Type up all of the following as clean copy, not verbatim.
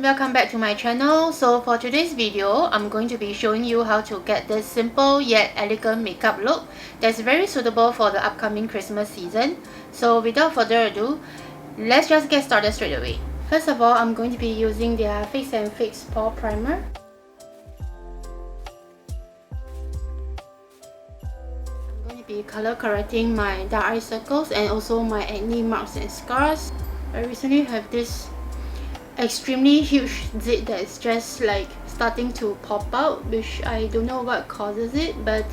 welcome back to my channel. So for today's video, I'm going to be showing you how to get this simple yet elegant makeup look that's very suitable for the upcoming Christmas season. So without further ado, let's just get started straight away. First of all, I'm going to be using their Fix and Fix Pore Primer. I'm going to be color correcting my dark eye circles and also my acne marks and scars. I recently have this extremely huge zit that is just like starting to pop out, which I don't know what causes it, but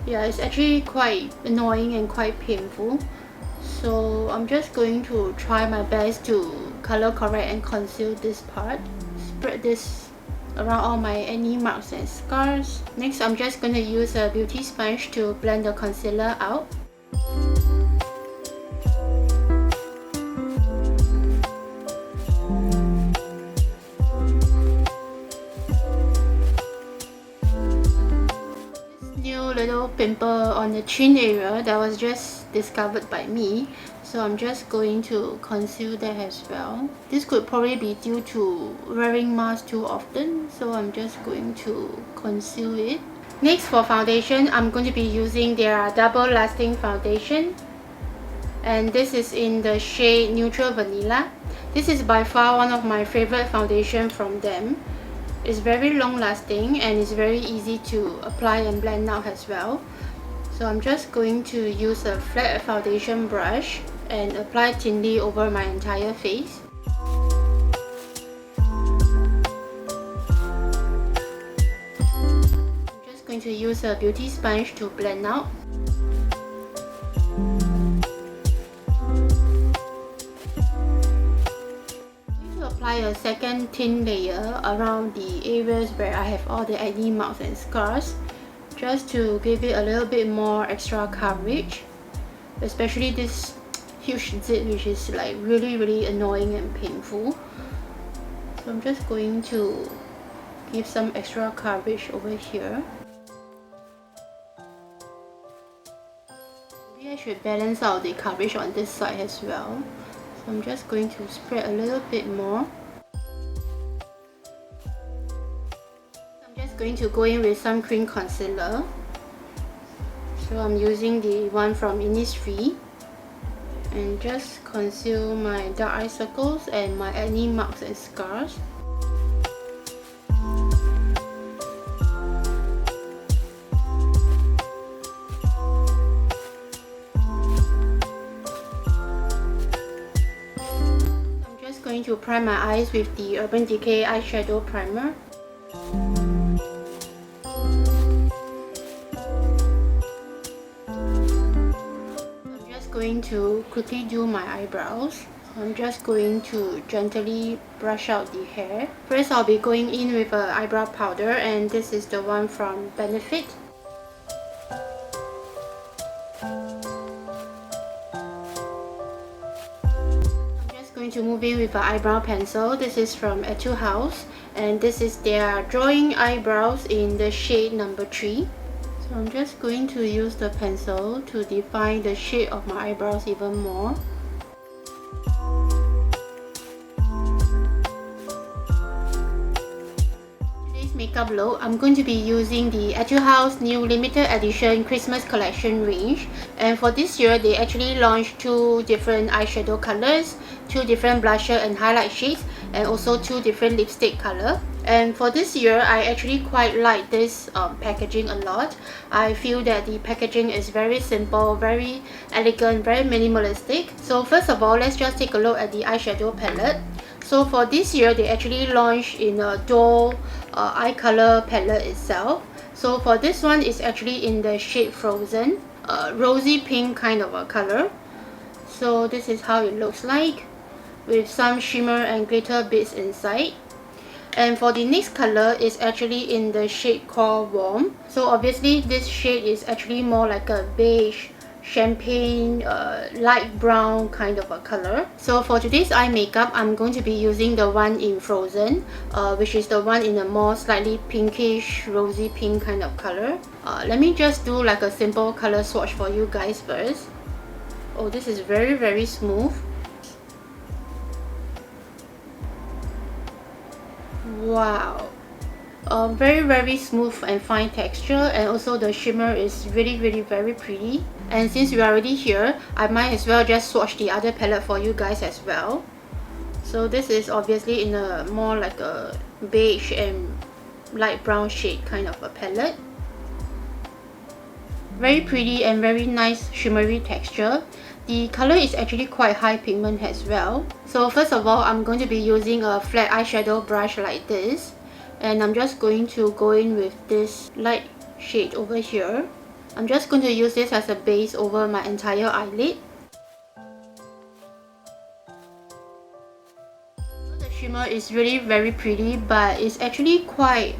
yeah, it's actually quite annoying and quite painful. So I'm just going to try my best to color correct and conceal this part. Spread this around all my acne marks and scars. Next, I'm just going to use a beauty sponge to blend the concealer out. Little pimple on the chin area that was just discovered by me, so I'm just going to conceal that as well. This could probably be due to wearing mask too often, so I'm just going to conceal it. Next, for foundation, I'm going to be using their double lasting foundation, and this is in the shade Neutral Vanilla. This is by far one of my favorite foundation from them. It's very long lasting and it's very easy to apply and blend out as well. So I'm just going to use a flat foundation brush and apply thinly over my entire face. I'm just going to use a beauty sponge to blend out. Apply a second thin layer around the areas where I have all the acne marks and scars, just to give it a little bit more extra coverage, especially this huge zit, which is like really annoying and painful. So I'm just going to give some extra coverage over here. Maybe I should balance out the coverage on this side as well. I'm just going to spread a little bit more. I'm just going to go in with some cream concealer. So I'm using the one from Innisfree and just conceal my dark eye circles and my acne marks and scars. Going to prime my eyes with the Urban Decay eyeshadow primer. I'm just going to quickly do my eyebrows. I'm just going to gently brush out the hair. First, I'll be going in with an eyebrow powder, and this is the one from Benefit. To move in with an eyebrow pencil. This is from Etude House and this is their Drawing Eyebrows in the shade number 3. So I'm just going to use the pencil to define the shape of my eyebrows even more. Today's makeup look, I'm going to be using the Etude House new limited edition Christmas collection range, and for this year they actually launched 2 different eyeshadow colors, 2 different blusher and highlight shades, and also 2 different lipstick color. And for this year, I actually quite like this packaging a lot. I feel that the packaging is very simple, very elegant, very minimalistic. So first of all, let's just take a look at the eyeshadow palette. So for this year, they actually launched in a dual eye color palette itself. So for this one, it's actually in the shade Frozen, rosy pink kind of a color. So this is how it looks like, with some shimmer and glitter bits inside. And for the next color is actually in the shade called Warm. So obviously this shade is actually more like a beige, champagne, light brown kind of a color. So for today's eye makeup, I'm going to be using the one in Frozen, which is the one in a more slightly pinkish, rosy pink kind of color. Let me just do like a simple color swatch for you guys first. Oh, this is very smooth. Wow, very smooth and fine texture, and also the shimmer is really very pretty. And since we're already here, I might as well just swatch the other palette for you guys as well. So this is obviously in a more like a beige and light brown shade kind of a palette. Very pretty and very nice shimmery texture. The color is actually quite high pigment as well. So first of all, I'm going to be using a flat eyeshadow brush like this, and I'm just going to go in with this light shade over here. I'm just going to use this as a base over my entire eyelid. The shimmer is really very pretty, but it's actually quite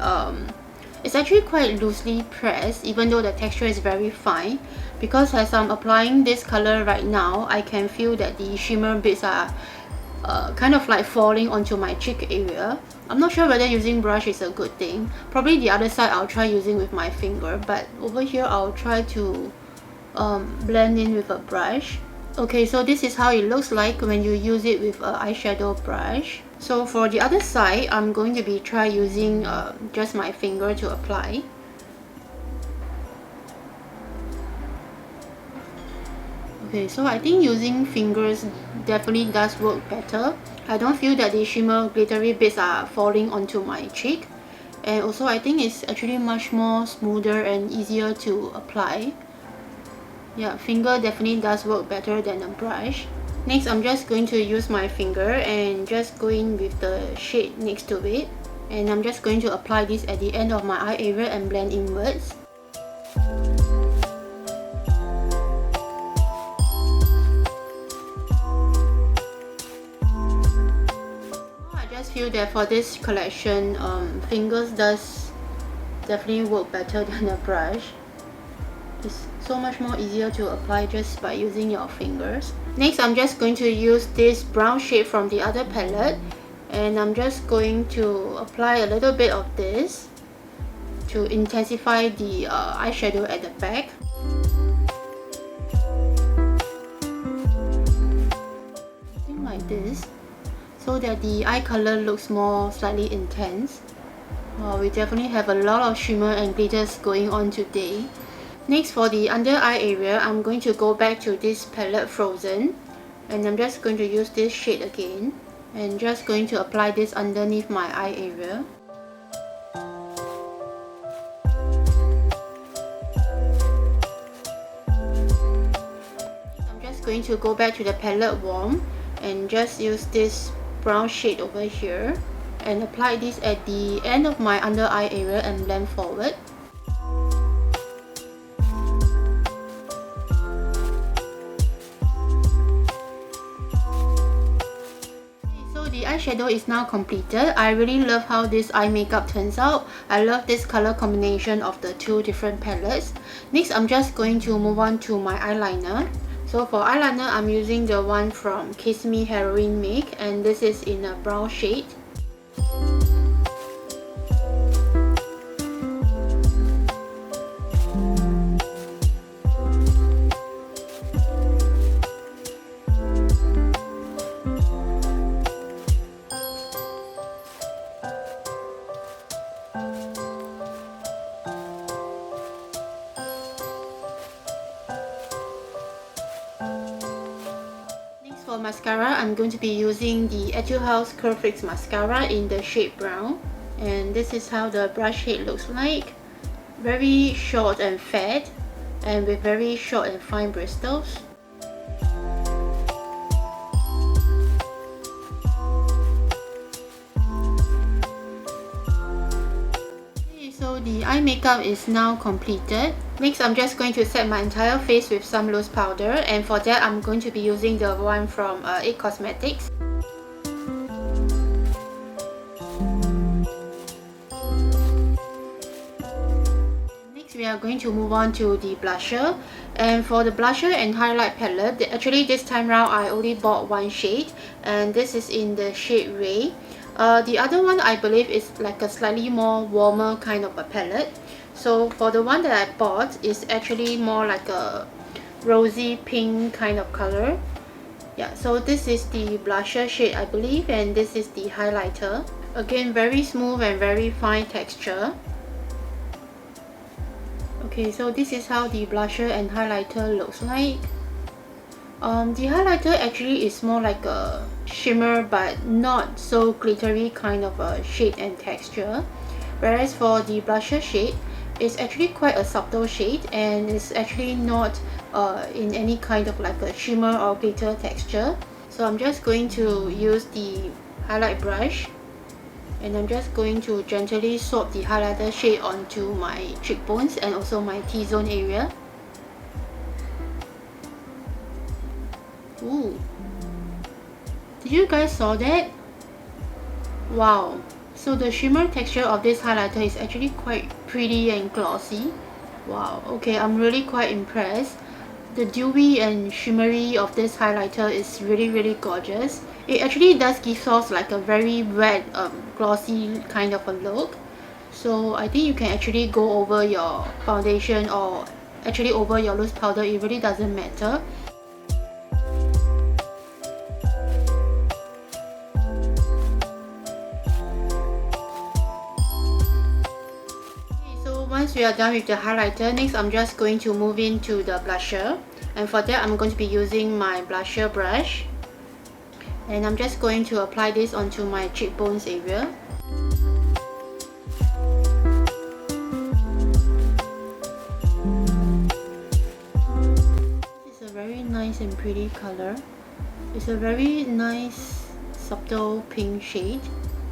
loosely pressed, even though the texture is very fine. Because as I'm applying this color right now, I can feel that the shimmer bits are kind of like falling onto my cheek area. I'm not sure whether using brush is a good thing. Probably the other side I'll try using with my finger, but over here I'll try to blend in with a brush. Okay, so this is how it looks like when you use it with an eyeshadow brush. So for the other side, I'm going to be try using just my finger to apply. Okay, so I think using fingers definitely does work better. I don't feel that the shimmer glittery bits are falling onto my cheek. And also I think it's actually much more smoother and easier to apply. Yeah, finger definitely does work better than a brush. Next, I'm just going to use my finger and just go in with the shade next to it. And I'm just going to apply this at the end of my eye area and blend inwards. Feel that for this collection, fingers does definitely work better than a brush. It's so much more easier to apply just by using your fingers. Next, I'm just going to use this brown shade from the other palette, and I'm just going to apply a little bit of this to intensify the eyeshadow at the back. Something like this, so that the eye color looks more slightly intense. We definitely have a lot of shimmer and glitters going on today. Next, for the under eye area, I'm going to go back to this palette Frozen, and I'm just going to use this shade again and just going to apply this underneath my eye area. I'm just going to go back to the palette Warm and just use this brown shade over here and apply this at the end of my under eye area and blend forward. So the eyeshadow is now completed. I really love how this eye makeup turns out. I love this color combination of the two different palettes. Next, I'm just going to move on to my eyeliner. So for eyeliner, I'm using the one from Kiss Me Heroin Make, and this is in a brown shade. For mascara, I'm going to be using the Etude House Curl Fix Mascara in the shade brown, and this is how the brush head looks like. Very short and fat, and with very short and fine bristles. So the eye makeup is now completed. Next, I'm just going to set my entire face with some loose powder, and for that I'm going to be using the one from It Cosmetics. Next, we are going to move on to the blusher, and for the blusher and highlight palette, actually this time round I only bought one shade, and this is in the shade Ray. The other one I believe is like a slightly more warmer kind of a palette. So for the one that I bought is actually more like a rosy pink kind of color. Yeah, so this is the blusher shade I believe, and this is the highlighter. Again, very smooth and very fine texture. Okay, so this is how the blusher and highlighter looks like. The highlighter actually is more like a shimmer but not so glittery kind of a shade and texture, whereas for the blusher shade, it's actually quite a subtle shade and it's actually not in any kind of like a shimmer or glitter texture. So I'm just going to use the highlight brush and I'm just going to gently swap the highlighter shade onto my cheekbones and also my T-zone area. Ooh, did you guys saw that? Wow, so the shimmer texture of this highlighter is actually quite pretty and glossy. Wow, okay, I'm really quite impressed. The dewy and shimmery of this highlighter is really gorgeous. It actually does give off like a very wet, glossy kind of a look. So I think you can actually go over your foundation or actually over your loose powder. It really doesn't matter. Once we are done with the highlighter, next I'm just going to move into the blusher, and for that I'm going to be using my blusher brush and I'm just going to apply this onto my cheekbones area. This is a very nice and pretty color. It's a very nice subtle pink shade.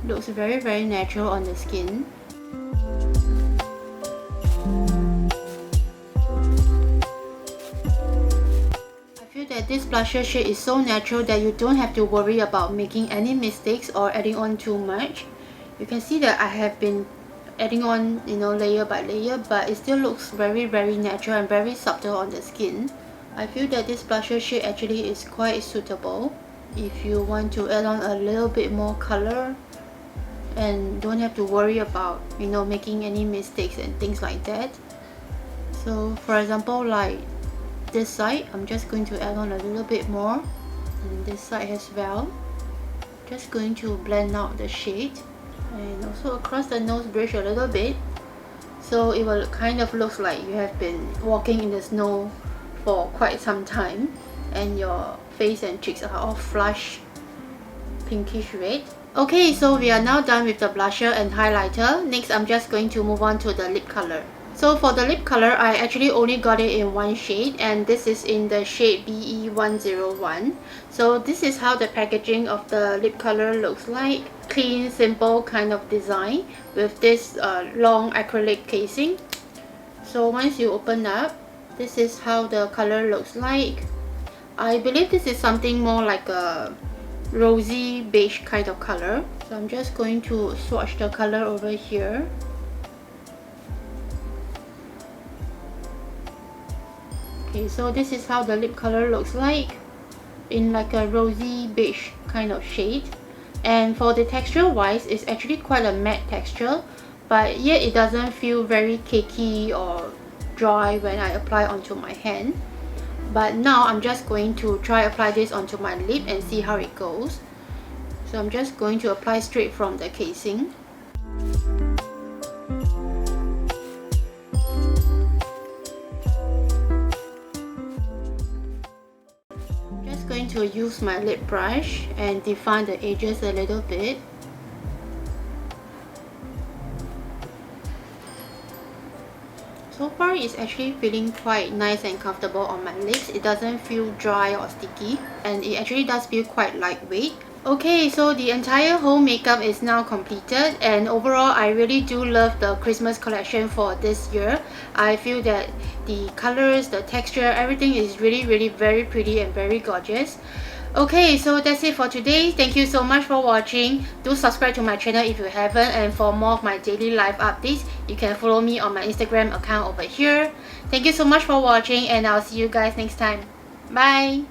Looks very natural on the skin. That this blusher shade is so natural that you don't have to worry about making any mistakes or adding on too much. You can see that I have been adding on, layer by layer, but it still looks very natural and very subtle on the skin. I feel that this blusher shade actually is quite suitable if you want to add on a little bit more color and don't have to worry about making any mistakes and things like that. So for example, like this side, I'm just going to add on a little bit more, and this side as well. Just going to blend out the shade and also across the nose bridge a little bit, so it will kind of look like you have been walking in the snow for quite some time and your face and cheeks are all flush pinkish red. Okay, so we are now done with the blusher and highlighter. Next, I'm just going to move on to the lip color. So for the lip color, I actually only got it in one shade, and this is in the shade BE101. So this is how the packaging of the lip color looks like. Clean, simple kind of design with this long acrylic casing. So once you open up, this is how the color looks like. I believe this is something more like a rosy beige kind of color. So I'm just going to swatch the color over here. Okay, so this is how the lip color looks like in like a rosy beige kind of shade. And for the texture wise, it's actually quite a matte texture, but yet it doesn't feel very cakey or dry when I apply onto my hand. But now I'm just going to try apply this onto my lip and see how it goes. So I'm just going to apply straight from the casing. Going to use my lip brush and define the edges a little bit. So far it's actually feeling quite nice and comfortable on my lips. It doesn't feel dry or sticky, and it actually does feel quite lightweight. Okay, so the entire whole makeup is now completed, and overall I really do love the Christmas collection for this year. I feel that the colors, the texture, everything is really very pretty and very gorgeous. Okay, so that's it for today. Thank you so much for watching. Do subscribe to my channel if you haven't, and for more of my daily life updates, you can follow me on my Instagram account over here. Thank you so much for watching, and I'll see you guys next time. Bye!